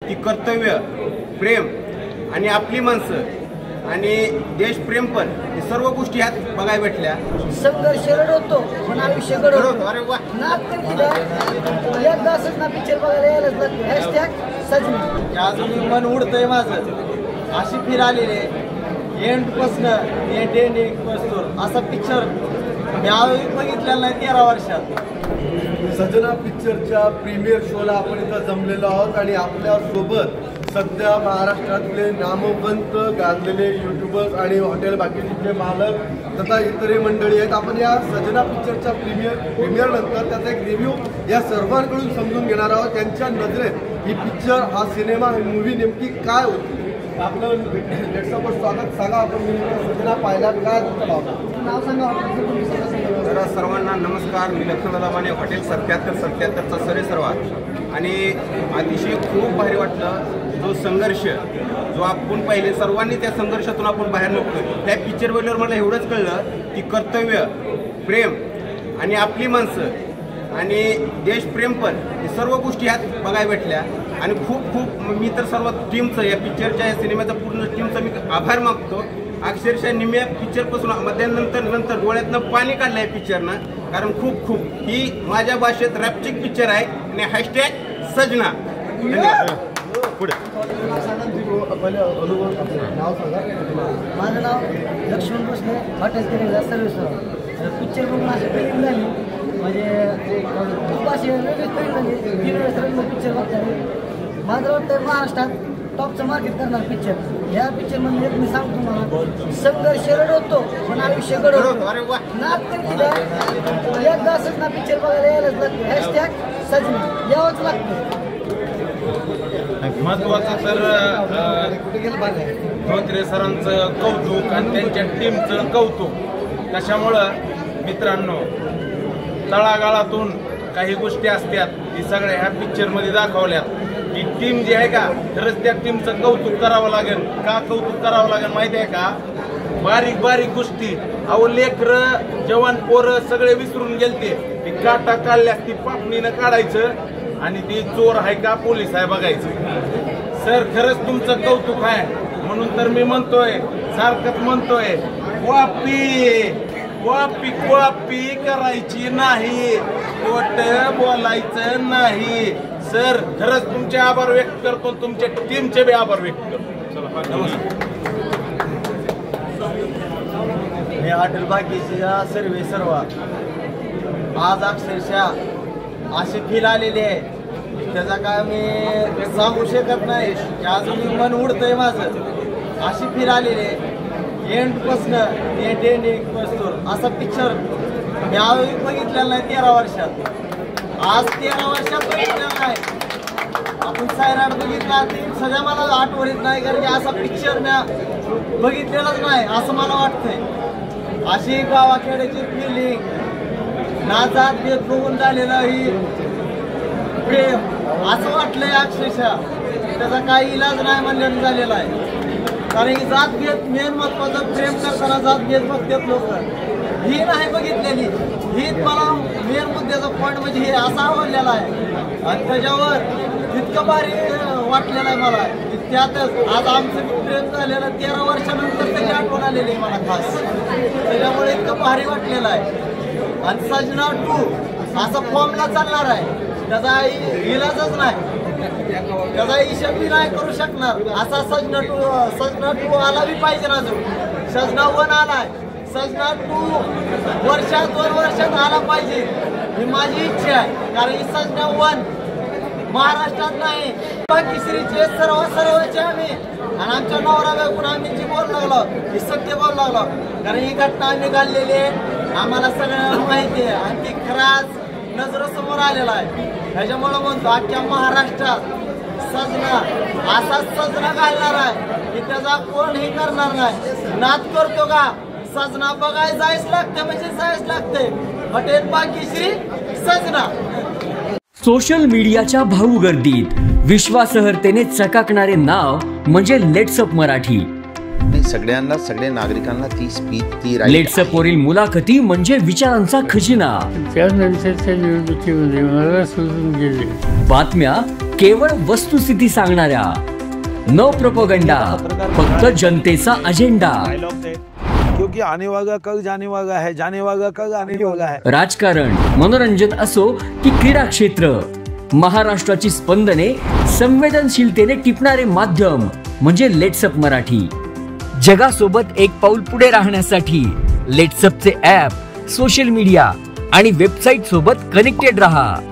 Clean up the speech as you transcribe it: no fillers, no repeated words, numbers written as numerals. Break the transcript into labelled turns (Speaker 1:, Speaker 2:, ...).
Speaker 1: की कर्तव्य, प्रेम आणि आपली माणसं आणि देशप्रेम पण हे सर्व गोष्टी ह्यात बघायला भेटल्या.
Speaker 2: संघर्ष रडवतो पण आयुष्य घडवतो.
Speaker 1: अरे वा,
Speaker 2: एकदा असंच ना पिक्चर बघायला यायलाच लागतं. हॅशटॅग सजना.
Speaker 3: अजून मन उडतंय माझं. अशी फिर आलेले एंडपासनं एंडिंग पासून असा पिक्चर मी बघितलेला नाही 13 वर्षात.
Speaker 4: सजना पिक्चरच्या प्रीमियर शोला आपण इथं जमलेलो आहोत आणि आपल्यासोबत सध्या महाराष्ट्रातले नामवंत गाजलेले यूट्यूबर्स आणि हॉटेल बाकीचे मालक तथा इतरही मंडळी आहेत. आपण या सजना पिक्चरच्या प्रीमियर नंतर त्याचा एक रिव्ह्यू या सर्वांकडून समजून घेणार आहोत. त्यांच्या नजरेत ही पिक्चर, हा सिनेमा, ही मूवी नेमकी काय होती. आपलं लेट्सअप स्वागत. सांगा, आपण सजना पाहिला, काय
Speaker 2: नाव सांगा.
Speaker 1: तर सर्वांना नमस्कार. मी लक्ष्मणदादा माने, हॉटेल 7777चा सरे सर्वा. आणि अतिशय खूप भारी वाटलं. जो संघर्ष जो आपण पाहिले सर्वांनी, त्या संघर्षातून आपण बाहेर निघतो. त्या पिक्चर बघल्यावर मला एवढंच कळलं की कर्तव्य, प्रेम आणि आपली माणसं आणि देशप्रेम पण हे सर्व गोष्टी ह्यात बघायला भेटल्या. आणि खूप मी तर सर्व टीमचं, या पिक्चरच्या, या सिनेमाच्या पूर्ण टीमचं मी आभार मागतो. अक्षरशः निम्या पिक्चरपासून मध्यानंतर डोळ्यातनं पाणी काढलं आहे पिक्चरनं. कारण खूप ही माझ्या भाषेत रॅपचिक पिक्चर आहे. आणि हॅशटॅग सजना. धन्यवाद. पुढे
Speaker 2: माझं नाव लक्ष्मण भोसले, हॉटेल केलेला सर्व्हिस. पिक्चर बघून अशी फिलिंग झाली, म्हणजे खूप अशी वेगळीच फिलिंग झाली. 3 वेळेस पिक्चर बघताना माझं वाटतं महाराष्ट्रात टॉपचं मार्केट करणार पिक्चर. ह्या पिक्चरमध्ये मी सांगतो तुम्हाला, संघर्ष रडवतो पण आयुष्य घडवतो.
Speaker 1: अरे वा,
Speaker 2: नात एकदा असंच ना पिक्चर बघायला यायलाच लागतं. हॅशटॅग सजना. यावंच लागतं.
Speaker 5: महत्वाचं तर धोत्रे सरांचं कौतुक आणि त्यांच्या टीमचं कौतुक. कशामुळं मित्रांनो, तळागाळातून काही गोष्टी असतात ती सगळ्या ह्या पिक्चरमध्ये दाखवल्यात. ही टीम जी आहे का, खरंच त्या टीमचं कौतुक करावं लागेल. का कौतुक करावं लागेल माहिती आहे का? बारीक गोष्टी, अहो लेकरं, जवान पोरं सगळे विसरून गेलते. ती काटा काढल्यास ती पापणीनं काढायचं आणि ती चोर आहे का पोलीस आहे बघायचं. सर खरंच तुमचं कौतुक आहे. म्हणून तर मी म्हणतोय, सारखंच म्हणतोय, कॉपी करायची नाही, खोट बोलायचं नाही. सर खरंच तुमचे आभार व्यक्त करतो, तुमच्या टीमचे बी आभार व्यक्त करतो. नमस्कार.
Speaker 3: मी हॉटेल बाकीच्या सर्व आज अक्षरशः अशी फील आलेली आहे, त्याचा काय मी सांगू शकत नाही. अजूनही मन उडतंय माझं. अशी फील आलेली आहे एंडपासनं एंडिंग पासून असा पिक्चर मी बघितलेला नाही 13 वर्षात. आज 13 वर्षात बघितलेला नाही. आपण सायराट बघितला, ती सध्या मला आठवणीत नाही, कारण की असा पिक्चर मी बघितलेलाच नाही असं मला वाटतंय. अशी गावाखेड्याची फिलिंग, नाचात भेद बघून झालेलं ही प्रेम असं वाटलंय अक्षरशः. त्याचा काही इलाज नाही म्हणल्यानं झालेला आहे. कारण की जातभेद मेन महत्वाचं, प्रेम करताना जातभेद बघतात लोक. ही नाही बघितलेली. ही मला मेन मुद्द्याचा पॉईंट म्हणजे हे असा आवडलेला आहे. आणि त्याच्यावर इतकं भारी वाटलेलं आहे मला. त्यातच आज आमचं प्रेम झालेलं 13 वर्षानंतर त्याची आठवण आलेली आहे मला खास. त्याच्यामुळे इतकं भारी वाटलेलं आहे. आणि सजना 2 असा फॉर्मला चालणार आहे. त्याचा इलाजच नाही, त्याचा हिशोब बी नाही करू शकणार. असा सजना 2 आला बी पाहिजे ना. अजून सजना 1 आलाय, सजना 2 वर्षात 2 वर्षात आला पाहिजे ही माझी इच्छा आहे. कारण ही सजना 1 महाराष्ट्रात नाही, केसरीचे सर्वचे आम्ही. आणि आमच्या नवरा बायकोन आम्ही जी बोल लागलो, ही सत्य बोल लागलो. कारण ही घटना आम्ही घाललेली आहे, आम्हाला सगळ्यांना माहिती आहे. आणि ती खराच नजरेसमोर आलेला आहे. ह्याच्यामुळे म्हणतो अख्ख्या महाराष्ट्रात सजना असा सजना घालणार आहे की त्याचा कोणही करणार नाही. नाद करतो का सजना बघाय जायच लागते, म्हणजे जायच लागते. हॉटेल भाग्यश्री सजना.
Speaker 6: सोशल मीडियाच्या भाऊ गर्दीत विश्वासार्हतेने चकाकणारे नाव म्हणजे लेट्सअप मराठी.
Speaker 7: सगळ्या नागरिकांना ती स्पीच, ती
Speaker 6: लेट्सअप वरील मुलाखती म्हणजे विचारांचा खजिना.
Speaker 8: त्यानंतरच्या निवडणुकीमध्ये मला सोडून गेले.
Speaker 6: बातम्या केवळ वस्तुस्थिती सांगणाऱ्या, न प्रोपगंडा, फक्त जनतेचा अजेंडा।
Speaker 8: क्योंकि आने वाला कल जाने वाला है, जाने वाला कल आने वाला है।
Speaker 6: राजकारण, मनोरंजन असो की क्रीडा क्षेत्र, महाराष्ट्राची स्पंदने संवेदनशीलतेने टिपणारे माध्यम म्हणजे लेट्सअप मराठी। जगासोबत एक पाऊल पुढे राहण्यासाठी लेट्सअपचे ॲप, सोशल मीडिया आणि वेबसाईट सोबत कनेक्टेड रहा।